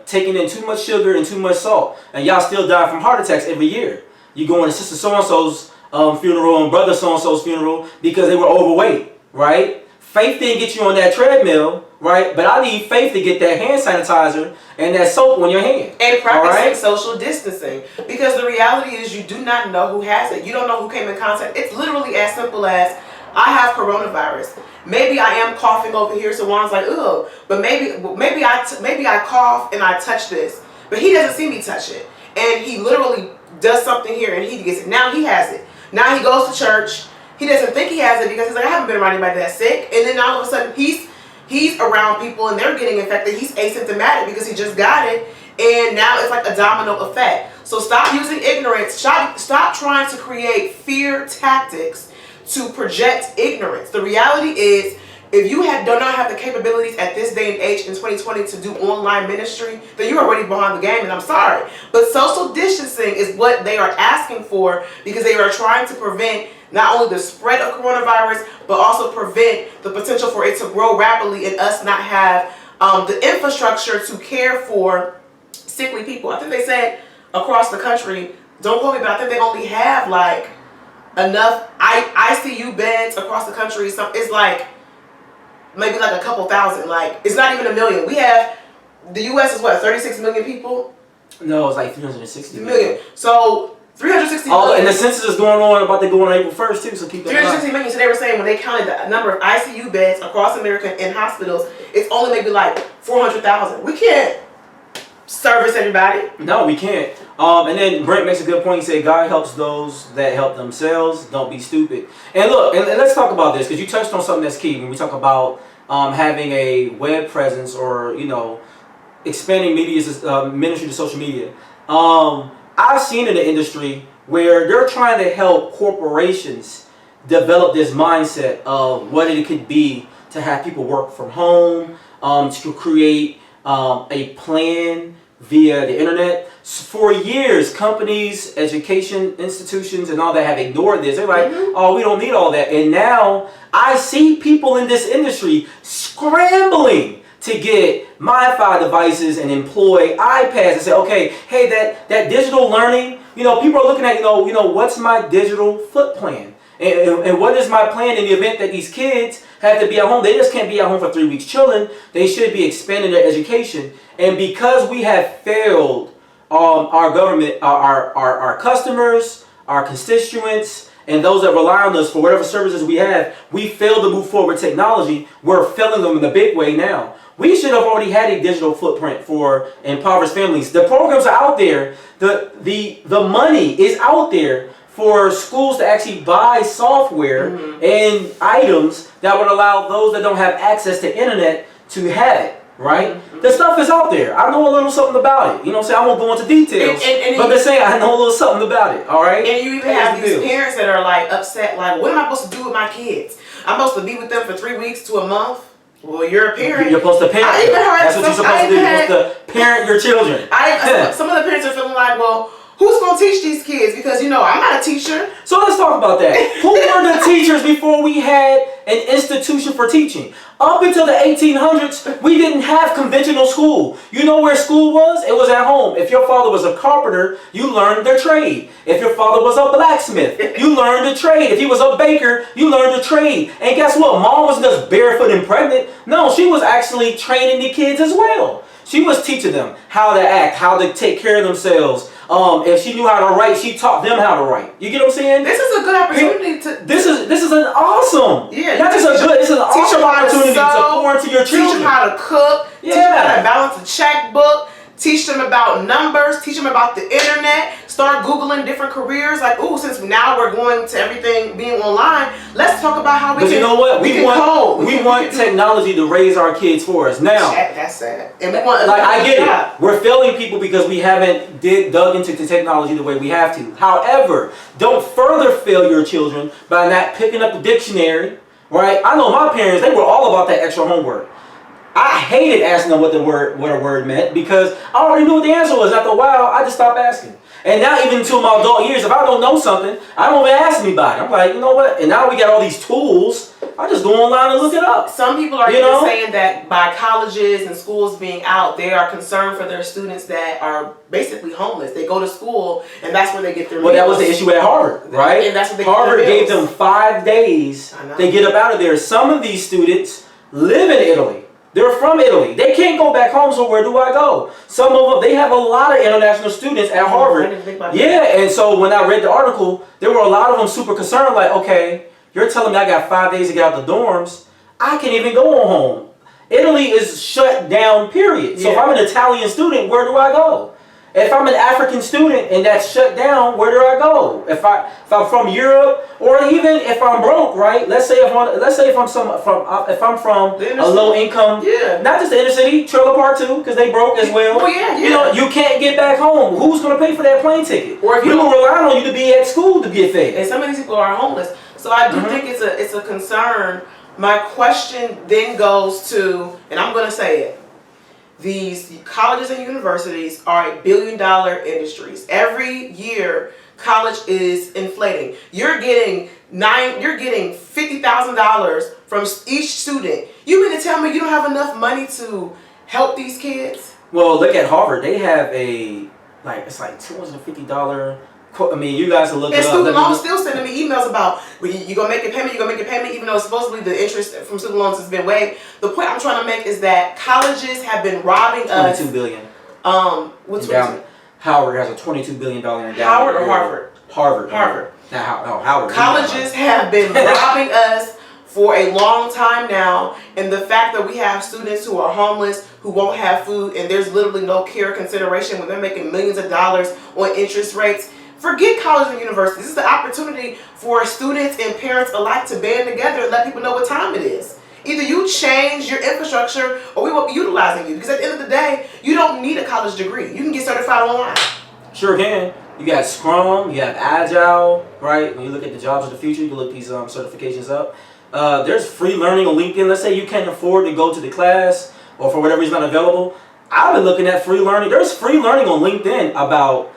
taking in too much sugar and too much salt, and y'all still die from heart attacks every year. You going to sister so and so's funeral and brother so and so's funeral because they were overweight, right? Faith didn't get you on that treadmill, right? But I need faith to get that hand sanitizer and that soap on your hand. And practicing social distancing. Because the reality is you do not know who has it. You don't know who came in contact. It's literally as simple as, I have coronavirus. Maybe I am coughing over here, so Juan's like, ugh. But maybe I cough and I touch this. But he doesn't see me touch it. And he literally does something here and he gets it. Now he has it. Now he goes to church. He doesn't think he has it because he's like, I haven't been around anybody that's sick. And then all of a sudden he's around people and they're getting infected. He's asymptomatic because he just got it. And now it's like a domino effect. So stop using ignorance. Stop trying to create fear tactics to project ignorance. The reality is, if you do not have the capabilities at this day and age in 2020 to do online ministry, then you're already behind the game, and I'm sorry. But social distancing is what they are asking for because they are trying to prevent not only the spread of coronavirus, but also prevent the potential for it to grow rapidly and us not have the infrastructure to care for sickly people. I think they said across the country, don't quote me, but I think they only have like enough ICU beds across the country. It's like maybe like a couple thousand. Like, it's not even a million. We have, the U.S. is what, 36 million people? No, it's like 360 million. So 360 million. And the census is going on, about to go on April 1st too, so keep that 360 million. So they were saying when they counted the number of ICU beds across America in hospitals, it's only maybe like 400,000. We can't service everybody. No, we can't. And then Brent makes a good point. He said, God helps those that help themselves. Don't be stupid. And look, and let's talk about this, because you touched on something that's key when we talk about having a web presence or, expanding ministry to social media. I've seen in the industry where they're trying to help corporations develop this mindset of what it could be to have people work from home, to create a plan via the internet. For years, companies, education institutions, and all that have ignored this. They're like, oh, we don't need all that. And now I see people in this industry scrambling to get MiFi devices and employ iPads and say, okay, hey, that digital learning, people are looking at, what's my digital foot plan? And what is my plan in the event that these kids have to be at home? They just can't be at home for 3 weeks chilling. They should be expanding their education. And because we have failed our government, our customers, our constituents, and those that rely on us for whatever services we have, we failed to move forward with technology. We're failing them in a big way now. We should have already had a digital footprint for impoverished families. The programs are out there. The money is out there for schools to actually buy software and items that would allow those that don't have access to internet to have it, right? The stuff is out there. I know a little something about it. You know what I'm saying? I won't go into details, but they're saying I know a little something about it, all right? And you even have these parents that are like upset, like, what am I supposed to do with my kids? I'm supposed to be with them for 3 weeks to a month? Well, you're a parent. You're supposed to parent. That's what you're supposed to do. You're supposed to parent your children. Some of the parents are feeling like, well, who's going to teach these kids? Because, you know, I'm not a teacher. So let's talk about that. Who were the teachers before we had an institution for teaching? Up until the 1800s, we didn't have conventional school. You know where school was? It was at home. If your father was a carpenter, you learned their trade. If your father was a blacksmith, you learned the trade. If he was a baker, you learned the trade. And guess what? Mom wasn't just barefoot and pregnant. No, she was actually training the kids as well. She was teaching them how to act, how to take care of themselves. If she knew how to write, she taught them how to write. You get what I'm saying? This is a good opportunity to. This is an awesome. Yeah. Not just a good. It's an awesome opportunity to pour into your children. Teach them how to cook. Yeah. Teach them how to balance a checkbook. Teach them about numbers. Teach them about the internet. Start Googling different careers. Like, ooh, since now we're going to everything being online, let's talk about how we can. But you know what? We want code. technology to raise our kids for us. Now, that's sad. And we want, like, I get it. We're failing people because we haven't dug into the technology the way we have to. However, don't further fail your children by not picking up the dictionary. Right? I know my parents, they were all about that extra homework. I hated asking them what a word meant because I already knew what the answer was. After a while, I just stopped asking. And now even until my adult years, if I don't know something, I don't even ask anybody. I'm like, you know what? And now we got all these tools. I just go online and look it up. Some people are even saying that by colleges and schools being out, they are concerned for their students that are basically homeless. They go to school and that's where they get their meals. Well, that was the issue at Harvard, right? And that's what they Harvard gave them 5 days to get up out of there. Some of these students live in Italy. They're from Italy. They can't go back home, so where do I go? Some of them, they have a lot of international students at Harvard. Yeah, and so when I read the article, there were a lot of them super concerned, like, okay, you're telling me I got 5 days to get out of the dorms. I can't even go home. Italy is shut down, period. So if I'm an Italian student, where do I go? If I'm an African student and that's shut down, where do I go? If I'm from Europe, or even if I'm broke, right? Let's say if I'm from a low income, not just the inner city, trailer park too, because they broke as well. Well, yeah. You know, you can't get back home. Who's gonna pay for that plane ticket? Or if you rely on you to be at school to get fed. And some of these people are homeless, so I do think it's a concern. My question then goes to, and I'm gonna say it. These colleges and universities are $1 billion industries. Every year, college is inflating. You're getting $50,000 from each student. You mean to tell me you don't have enough money to help these kids? Well, look at Harvard. They have it's like $250. I mean, you guys will look it up. And student loans still sending me emails about, well, you're going to make a payment, even though supposedly the interest from student loans has been waived. The point I'm trying to make is that colleges have been robbing us. $22 billion. What's endowment? Howard has a $22 billion endowment. Howard or Harvard? Harvard. Howard. Colleges have been robbing us for a long time now, and the fact that we have students who are homeless, who won't have food, and there's literally no care consideration when they're making millions of dollars on interest rates. Forget college and university. This is the opportunity for students and parents alike to band together and let people know what time it is. Either you change your infrastructure or we won't be utilizing you. Because at the end of the day, you don't need a college degree. You can get certified online. Sure can. You got Scrum, you have Agile, right? When you look at the jobs of the future, you can look these certifications up. There's free learning on LinkedIn. Let's say you can't afford to go to the class or for whatever reason not available. I've been looking at free learning. There's free learning on LinkedIn about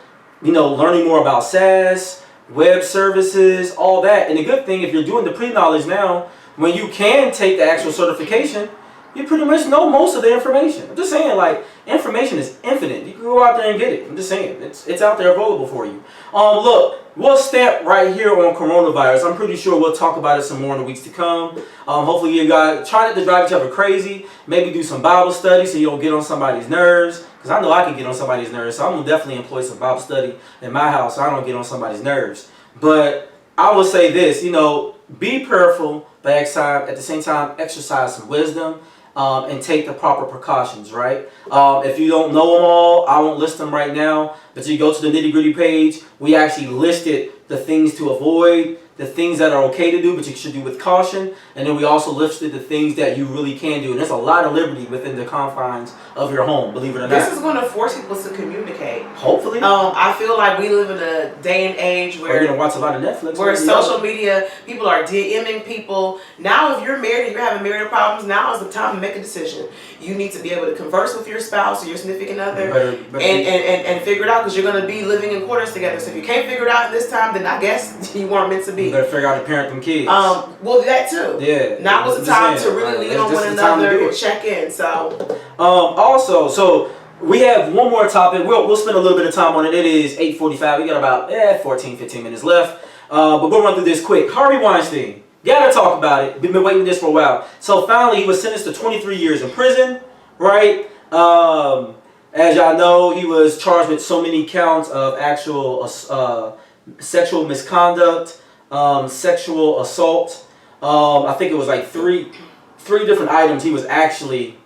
learning more about SaaS, web services, all that. And the good thing, if you're doing the pre-knowledge now, when you can take the actual certification, you pretty much know most of the information. I'm just saying, like, information is infinite. You can go out there and get it. I'm just saying, it's out there available for you. Look, we'll stamp right here on coronavirus. I'm pretty sure we'll talk about it some more in the weeks to come. Hopefully you guys try not to drive each other crazy. Maybe do some Bible study so you don't get on somebody's nerves. Because I know I can get on somebody's nerves. So I'm going to definitely employ some Bible study in my house so I don't get on somebody's nerves. But I will say this, be prayerful, but at the same time, exercise some wisdom. And take the proper precautions, right? If you don't know them all, I won't list them right now, but you go to the nitty-gritty page, we actually listed the things to avoid, the things that are okay to do, but you should do with caution. and then we also listed the things that you really can do. And there's a lot of liberty within the confines of your home, believe it or not. This is going to force people to communicate. Hopefully. I feel like we live in a day and age where you're gonna watch a lot of Netflix. Where social media, people are DMing people. Now, if you're married and you're having marital problems, now is the time to make a decision. You need to be able to converse with your spouse or your significant other and figure it out, because you're going to be living in quarters together. So if you can't figure it out in this time, then I guess you weren't meant to be. You better figure out how to parent them kids. Well, that too. Yeah. Now was the time to really lean on one another and check in. So. Also, so we have one more topic. We'll spend a little bit of time on it. It is 8:45. We got about 14, 15 minutes left. But we'll run through this quick. Harvey Weinstein. Gotta talk about it. Been waiting this for a while. So finally, he was sentenced to 23 years in prison, right? As y'all know, he was charged with so many counts of actual sexual misconduct, sexual assault. I think it was like three different items he was actually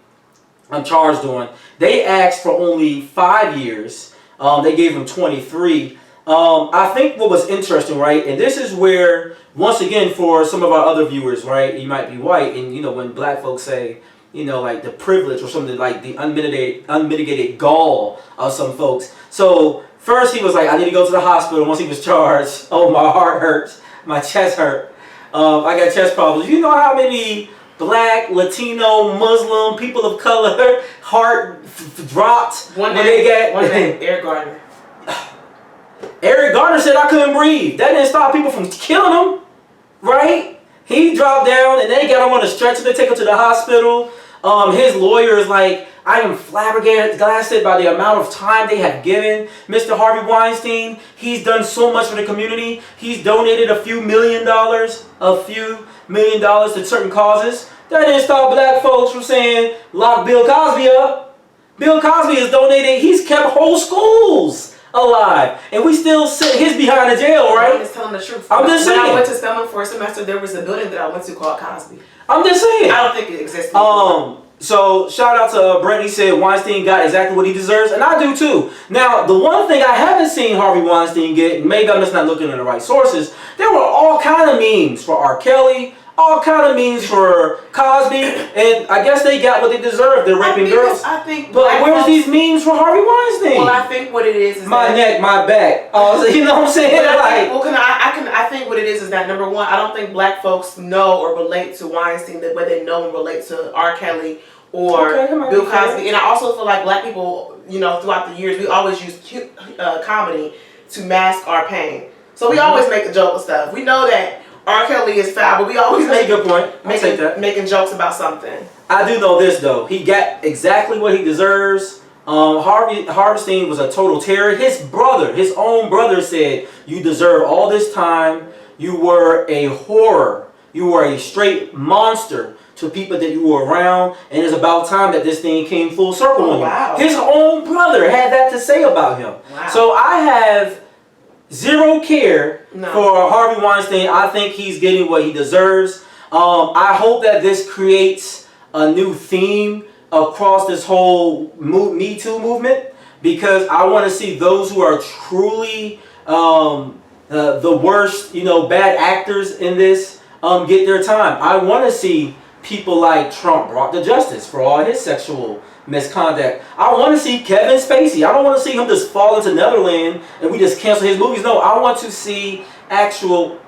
charged on. They asked for only 5 years. They gave him 23. I think what was interesting, right, and this is where, once again, for some of our other viewers, right, you might be white, and you know, when black folks say, you know, like the privilege or something, like the unmitigated gall of some folks. So first he was like, I need to go to the hospital. Once he was charged, oh, my heart hurts, my chest hurt, I got chest problems. You know how many Black, Latino, Muslim, people of color heart dropped One when name, they got Eric Garner. Eric Garner said I couldn't breathe. That didn't stop people from killing him, right? He dropped down and they got him on a stretcher. They take him to the hospital. His lawyer is like, I am flabbergasted by the amount of time they have given Mr. Harvey Weinstein. He's done so much for the community. He's donated a few million dollars to certain causes. That didn't stop black folks from saying, lock Bill Cosby up. Bill Cosby has donated, he's kept whole schools alive. And we still sit his behind the jail, right? I'm just telling the truth. I'm just saying. When I went to Spelman for a semester, there was a building that I went to called Cosby. I'm just saying. I don't think it exists. So shout out to Brent. He said Weinstein got exactly what he deserves, and I do too. Now, the one thing I haven't seen Harvey Weinstein get, maybe I'm just not looking at the right sources, there were all kind of memes for R. Kelly, all kind of memes for Cosby, and I guess they got what they deserved. They're raping girls. I think. But where's these memes for Harvey Weinstein? Well, I think what it is my neck, my back. So you know what I'm saying? I think what it is that, number one, I don't think black folks know or relate to Weinstein the way they know and relate to R. Kelly or Bill Cosby. And I also feel like black people, you know, throughout the years, we always use comedy to mask our pain. So we always make a joke of stuff. We know that R. Kelly is foul, but we always make a good point. Making jokes about something. I do know this though. He got exactly what he deserves. Harvey Weinstein was a total terror. His own brother said, you deserve all this time. You were a horror. You were a straight monster to people that you were around. And it's about time that this thing came full circle on you. Wow. His own brother had that to say about him. Wow. So I have zero care for Harvey Weinstein. I think he's getting what he deserves. I hope that this creates a new theme across this whole Me Too movement, because I want to see those who are truly the worst, bad actors in this get their time. I want to see people like Trump brought to justice for all his sexual misconduct. I want to see Kevin Spacey. I don't want to see him just fall into Neverland and we just cancel his movies. No, I want to see actual,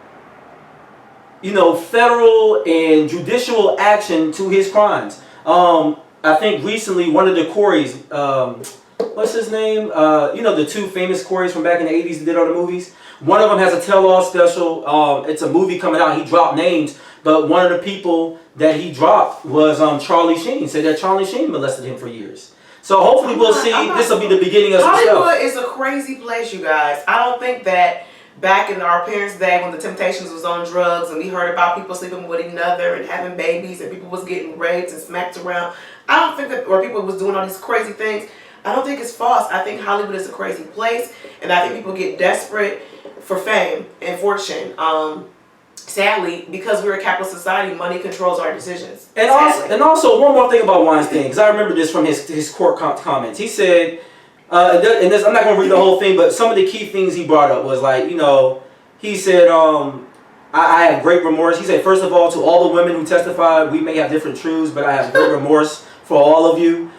federal and judicial action to his crimes. I think recently one of the Coreys, what's his name? The two famous Coreys from back in the 80s that did all the movies. One of them has a tell-all special. It's a movie coming out. He dropped names, but one of the people that he dropped was Charlie Sheen. Said that Charlie Sheen molested him for years. So hopefully we'll see. This will be the beginning of some stuff. Hollywood is a crazy place, you guys. I don't think that back in our parents' day when the Temptations was on drugs and we heard about people sleeping with each other and having babies and people was getting raped and smacked around, I don't think that, or people was doing all these crazy things, I don't think it's false. I think Hollywood is a crazy place, and I think people get desperate for fame and fortune. Sadly, because we're a capitalist society, money controls our decisions. And also one more thing about Weinstein, because I remember this from his court comments. He said, I'm not going to read the whole thing, but some of the key things he brought up was like, he said, I have great remorse. He said, first of all, to all the women who testified, we may have different truths, but I have great remorse for all of you.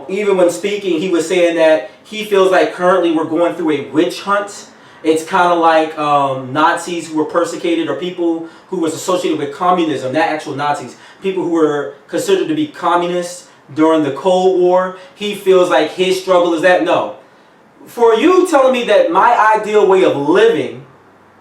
Even when speaking, he was saying that he feels like currently we're going through a witch hunt. It's kind of like Nazis who were persecuted, or people who was associated with communism, not actual Nazis, people who were considered to be communists during the Cold War. He feels like his struggle is that. No. For you telling me that my ideal way of living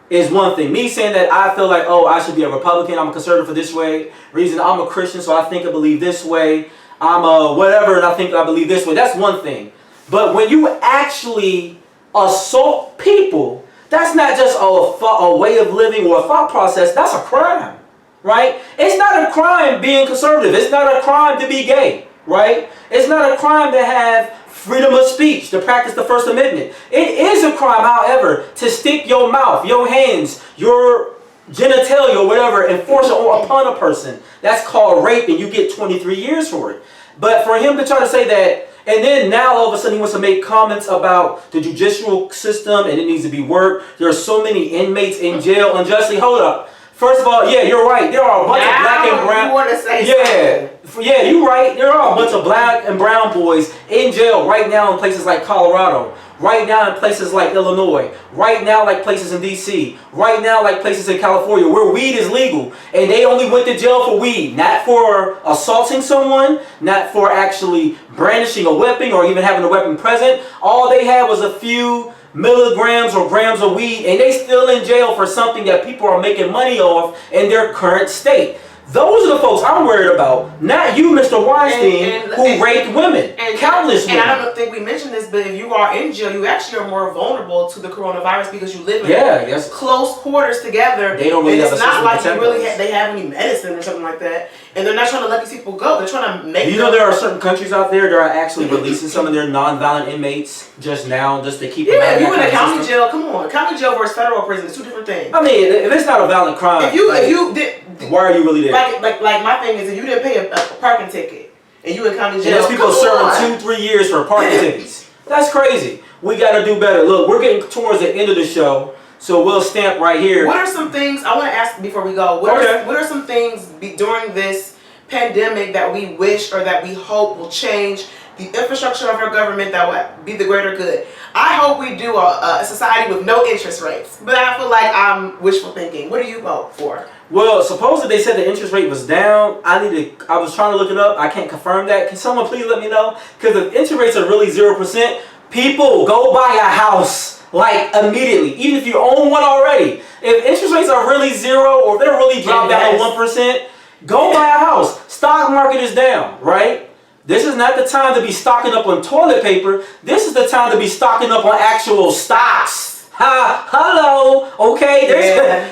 is one thing. Me saying that I feel like, oh, I should be a Republican, I'm a conservative for this way. Reason I'm a Christian, so I think I believe this way. I'm a whatever, and I think I believe this way. That's one thing. But when you actually assault people, that's not just a way of living or a thought process. That's a crime, right? It's not a crime being conservative. It's not a crime to be gay, right? It's not a crime to have freedom of speech, to practice the First Amendment. It is a crime, however, to stick your mouth, your hands, your genitalia or whatever and force it upon a person. That's called rape, and you get 23 years for it. But for him to try to say that, and then now all of a sudden he wants to make comments about the judicial system and it needs to be worked. There are so many inmates in jail unjustly. Hold up. First of all, yeah, you're right. There are a bunch of black and brown. You want to say something. Yeah, you're right. There are a bunch of black and brown boys in jail right now in places like Colorado, right now in places like Illinois, right now like places in DC, right now like places in California where weed is legal, and they only went to jail for weed, not for assaulting someone, not for actually brandishing a weapon or even having a weapon present. All they had was a few milligrams or grams of weed, and they still in jail for something that people are making money off in their current state. Those are the folks I'm worried about, not you, Mr. Weinstein, who raped women, countless women. And I don't think we mentioned this, but if you are in jail, you actually are more vulnerable to the coronavirus because you live in close quarters together. They don't really have a system to protect it's not like they have any medicine or something like that, and they're not trying to let these people go. They're trying to make. Do you know there are certain countries out there that are actually releasing some of their non-violent inmates just now, just to keep them out of that you in a county system? jail, come on, county jail versus federal prison is two different things. I mean, if it's not a violent crime, if you did, why are you really there? Like my thing is, if you didn't pay a parking ticket and you in county jail, and there's people serving 2-3 years for parking tickets. That's crazy. We got to do better. Look, we're getting towards the end of the show, so we'll stamp right here. What are some things I want to ask before we go? What are some things during this pandemic that we wish or that we hope will change the infrastructure of our government that would be the greater good? I hope we do a society with no interest rates, but I feel like I'm wishful thinking. What do you vote for? Well, supposedly they said the interest rate was down. I was trying to look it up. I can't confirm that. Can someone please let me know? Because if interest rates are really 0%, people go buy a house like immediately, even if you own one already. If interest rates are really 0 or if they're really dropped down to 1%, go buy a house. Stock market is down, right? This is not the time to be stocking up on toilet paper. This is the time to be stocking up on actual stocks. Hello, okay?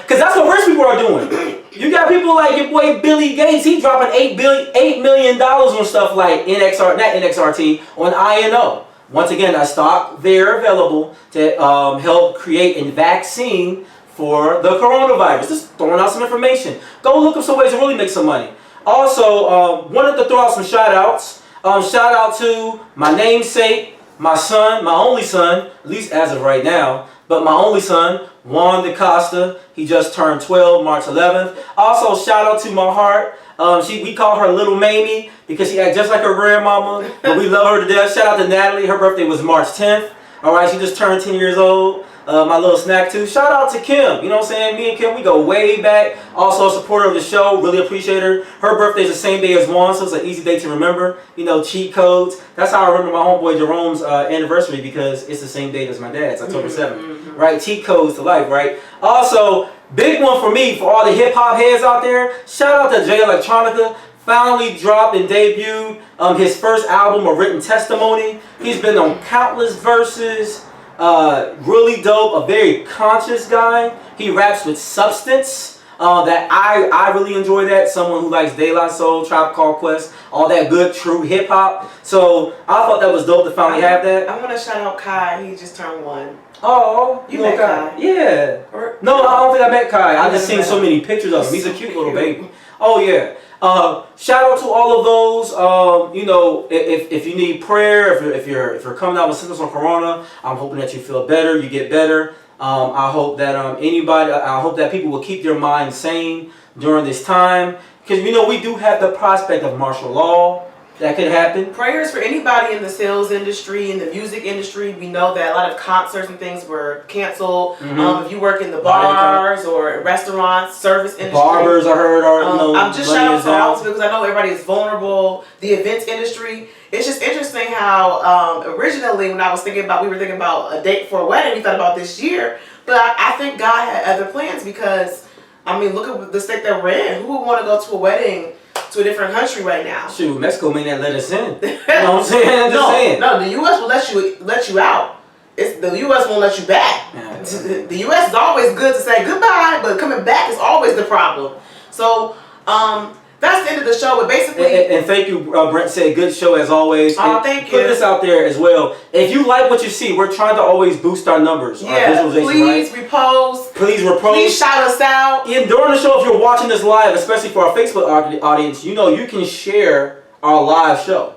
Because that's what rich people are doing. You got people like your boy Billy Gates. He's dropping $8 million on stuff like NXRT on INO. Once again, that stock there available to help create a vaccine for the coronavirus. Just throwing out some information. Go look up some ways to really make some money. Also, wanted to throw out some shout outs. Shout out to my namesake, my son, my only son, at least as of right now, but my only son, Juan DaCosta. He just turned 12, March 11th. Also, shout out to my heart. We call her Little Mamie because she acts just like her grandmama, but we love her to death. Shout out to Natalie. Her birthday was March 10th. All right, she just turned 10 years old. My little snack too. Shout out to Kim. You know what I'm saying? Me and Kim, we go way back. Also a supporter of the show. Really appreciate her. Her birthday is the same day as Juan, so it's an easy day to remember. You know, cheat codes. That's how I remember my homeboy Jerome's anniversary, because it's the same date as my dad's, October 7th. Right? Cheat codes to life, right? Also, big one for me, for all the hip hop heads out there. Shout out to Electronica. Finally dropped and debuted his first album, A Written Testimony. He's been on countless verses. Really dope, a very conscious guy. He raps with substance. That I really enjoy that. Someone who likes De La Soul, Tribe Called Quest, all that good true hip hop. So I thought that was dope to finally have that. I want to shout out Kai. He just turned 1. Oh, you met Kai? Yeah. No, I don't think I met Kai. I just seen so many pictures of him. He's a cute little baby. Oh yeah. Shout out to all of those. You know, if you need prayer, if you're coming out with symptoms on corona, I'm hoping that you feel better, you get better. I hope that I hope that people will keep their minds sane during this time, because we do have the prospect of martial law that could happen. Prayers for anybody in the sales industry, in the music industry. We know that a lot of concerts and things were canceled. If you work in the bars or restaurants, service industry. Barbers, I heard, are I'm just shouting out songs because I know everybody is vulnerable. The events industry. It's just interesting how originally when I was we were thinking about a date for a wedding, we thought about this year. But I think God had other plans because, look at the state that we're in. Who would want to go to a wedding to a different country right now? Shoot, Mexico may not let us in. You know what I'm saying? No, the U.S. will let you out. The U.S. won't let you back. The U.S. is always good to say goodbye, but coming back is always the problem. So, that's the end of the show, but basically... And thank you, Brent said, good show as always. Thank you. Put this out there as well. If you like what you see, we're trying to always boost our numbers, our visualization, please repost. Please repost. Please shout us out. During the show, if you're watching this live, especially for our Facebook audience, you can share our live show.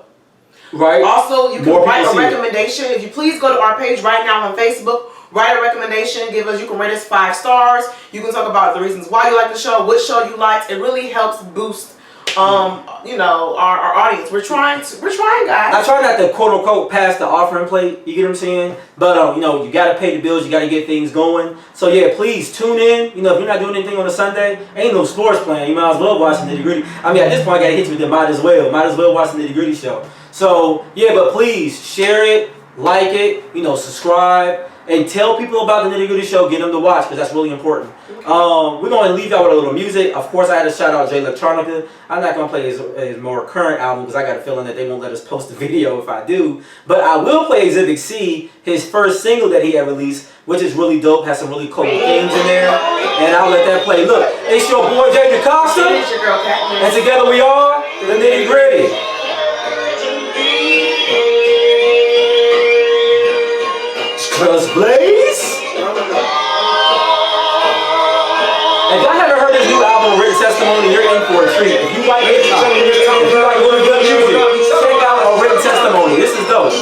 Right? Also, you can write a recommendation. If you please go to our page right now on Facebook, write a recommendation, you can rate us 5 stars. You can talk about the reasons why you like the show, what show you liked. It really helps boost our audience. We're trying, guys. I try not to quote unquote pass the offering plate, you get what I'm saying? But you gotta pay the bills, you gotta get things going. So yeah, please tune in. If you're not doing anything on a Sunday, ain't no sports playing, you might as well watch the Nitty Gritty. At this point I gotta hit you with the might as well watch the Nitty Gritty show. So yeah, but please share it, like it, subscribe. And tell people about the Nitty Gritty show, get them to watch, because that's really important. Okay. We're going to leave y'all with a little music. Of course, I had to shout out Electronica. I'm not going to play his more current album, because I got a feeling that they won't let us post the video if I do. But I will play Exhibit C, his first single that he had released, which is really dope, has some really cool themes in there. And I'll let that play. Look, it's your boy Jay DaCosta. It's your girl Kat. And together we are the Nitty Gritty. Cause Blaze. If y'all haven't heard this new album, Written Testimony, you're in for a treat. If you like hip hop, if you like really good music, check out Written Testimony. This is dope.